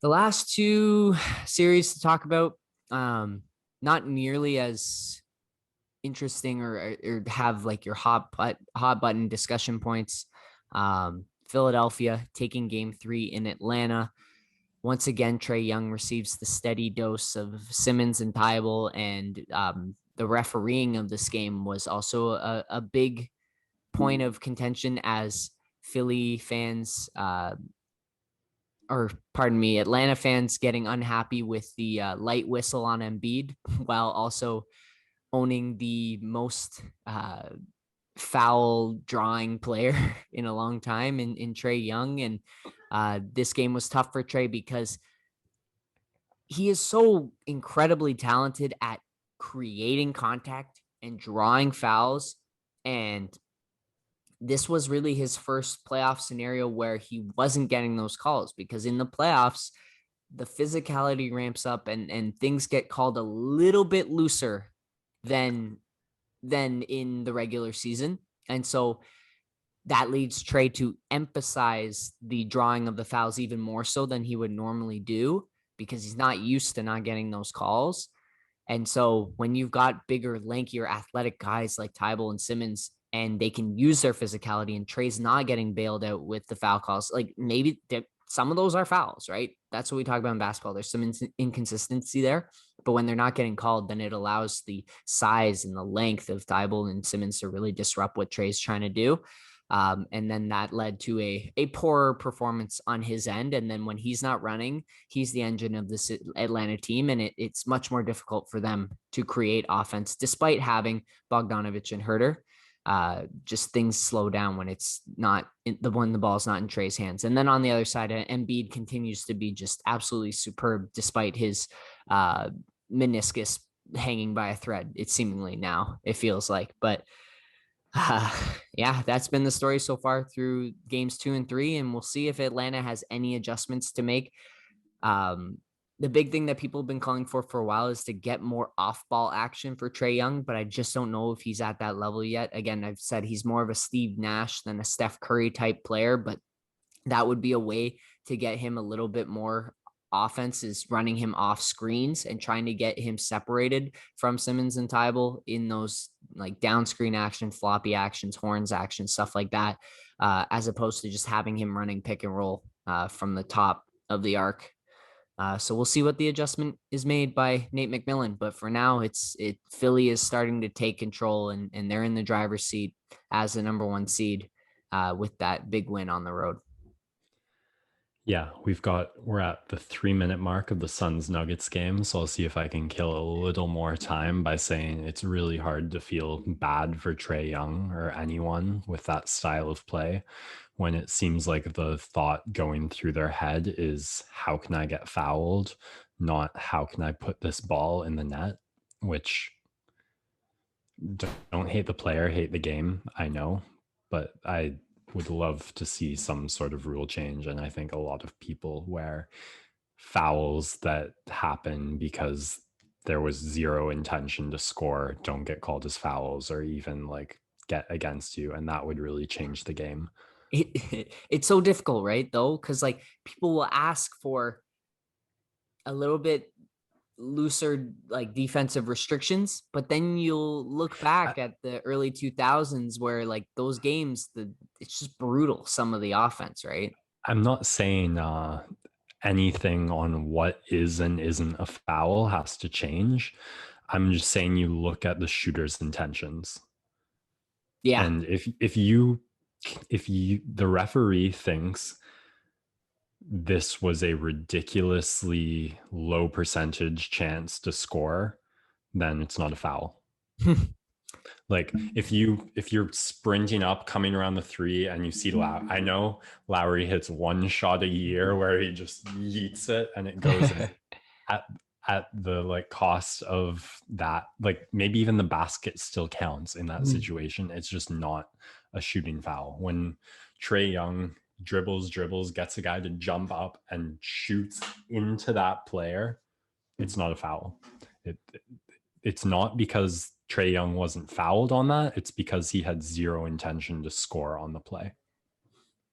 The last two series to talk about, um, not nearly as interesting or have like your hot button discussion points. Philadelphia taking game three in Atlanta. Once again, Trae Young receives the steady dose of Simmons and Tybal, and the refereeing of this game was also a big point of contention as Philly fans or pardon me, Atlanta fans getting unhappy with the light whistle on Embiid while also owning the most foul drawing player in a long time in Trae Young. And this game was tough for Trae because he is so incredibly talented at creating contact and drawing fouls. And this was really his first playoff scenario where he wasn't getting those calls, because in the playoffs, the physicality ramps up and things get called a little bit looser than in the regular season. And so that leads Trae to emphasize the drawing of the fouls even more so than he would normally do, because he's not used to not getting those calls. And so when you've got bigger, lankier, athletic guys like Tybal and Simmons, and they can use their physicality, and Trey's not getting bailed out with the foul calls, like maybe some of those are fouls, right? That's what we talk about in basketball. There's some inconsistency there, but when they're not getting called, then it allows the size and the length of Tybal and Simmons to really disrupt what Trey's trying to do. And then that led to a poorer performance on his end. And then when he's not running, he's the engine of this Atlanta team. And it's much more difficult for them to create offense, despite having Bogdanovich and Herter. Just things slow down when it's not when the ball's not in Trey's hands. And then on the other side, Embiid continues to be just absolutely superb, despite his meniscus hanging by a thread. It seemingly now, it feels like, but yeah, that's been the story so far through games 2 and 3, and we'll see if Atlanta has any adjustments to make. The big thing that people have been calling for a while is to get more off-ball action for Trae Young, but I just don't know if he's at that level yet. Again, I've said he's more of a Steve Nash than a Steph Curry type player, but that would be a way to get him a little bit more offense, is running him off screens and trying to get him separated from Simmons and Tybal in those like down screen action, floppy actions, horns action, stuff like that, as opposed to just having him running pick and roll from the top of the arc. So we'll see what the adjustment is made by Nate McMillan. But for now, Philly is starting to take control, and they're in the driver's seat as the number one seed with that big win on the road. Yeah, we're at the 3-minute mark of the Suns Nuggets game. So I'll see if I can kill a little more time by saying it's really hard to feel bad for Trae Young or anyone with that style of play when it seems like the thought going through their head is, how can I get fouled? Not how can I put this ball in the net, which don't hate the player, hate the game. I know, but I would love to see some sort of rule change. And I think a lot of people where fouls that happen because there was zero intention to score don't get called as fouls or even like get against you. And that would really change the game. It's so difficult, right? Though, because like people will ask for a little bit looser like defensive restrictions, but then you'll look back at the early 2000s where like those games, it's just brutal, some of the offense, right? I'm not saying anything on what is and isn't a foul has to change. I'm just saying you look at the shooter's intentions. Yeah. And if the referee thinks this was a ridiculously low percentage chance to score, then it's not a foul. Like if you're sprinting up, coming around the three, and you see I know Lowry hits one shot a year where he just yeets it and it goes in at the like cost of that. Like maybe even the basket still counts in that situation. It's just not a shooting foul. When Trae Young dribbles, gets a guy to jump up and shoots into that player, it's not a foul. It's not because Trae Young wasn't fouled on that. It's because he had zero intention to score on the play.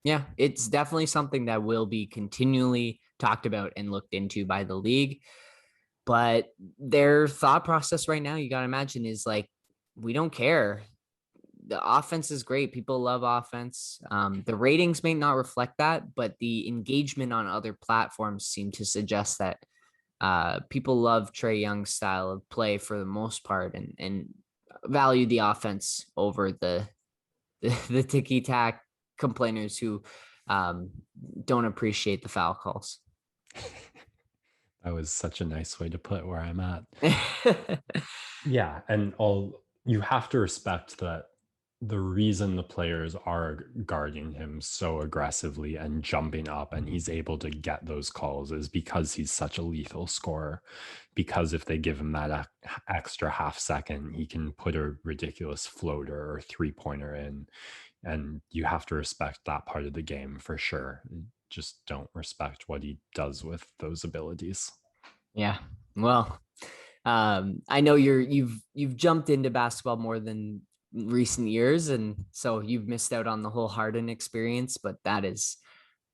Yeah, it's definitely something that will be continually talked about and looked into by the league. But their thought process right now, you got to imagine, is like, we don't care. The offense is great. People love offense. The ratings may not reflect that, but the engagement on other platforms seem to suggest that people love Trey Young's style of play for the most part, and value the offense over the ticky tack complainers who um, don't appreciate the foul calls. That was such a nice way to put where I'm at. Yeah, and all you have to respect that the reason the players are guarding him so aggressively and jumping up and he's able to get those calls is because he's such a lethal scorer. Because if they give him that extra half second, he can put a ridiculous floater or three-pointer in. And you have to respect that part of the game for sure. Just don't respect what he does with those abilities. Yeah. Well, I know you've jumped into basketball more than recent years, and so you've missed out on the whole Harden experience. But that is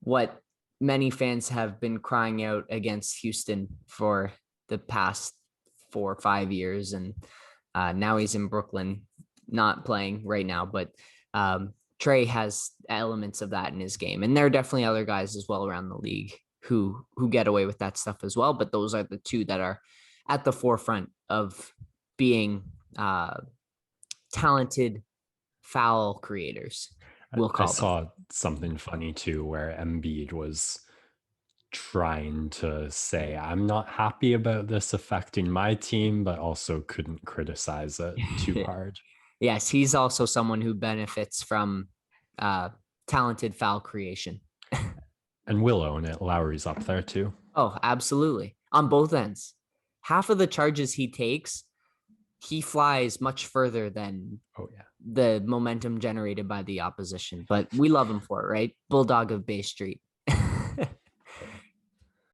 what many fans have been crying out against Houston for the past 4 or 5 years, and now he's in Brooklyn, not playing right now, but Trey has elements of that in his game, and there are definitely other guys as well around the league who get away with that stuff as well. But those are the two that are at the forefront of being talented foul creators. We'll I call them. saw something funny too, where Embiid was trying to say, I'm not happy about this affecting my team, but also couldn't criticize it too hard. Yes, he's also someone who benefits from uh, talented foul creation. And we'll own it. Lowry's up there too. Oh, absolutely. On both ends. Half of the charges he takes, he flies much further than Oh, yeah. the momentum generated by the opposition. But we love him for it, right? Bulldog of Bay Street.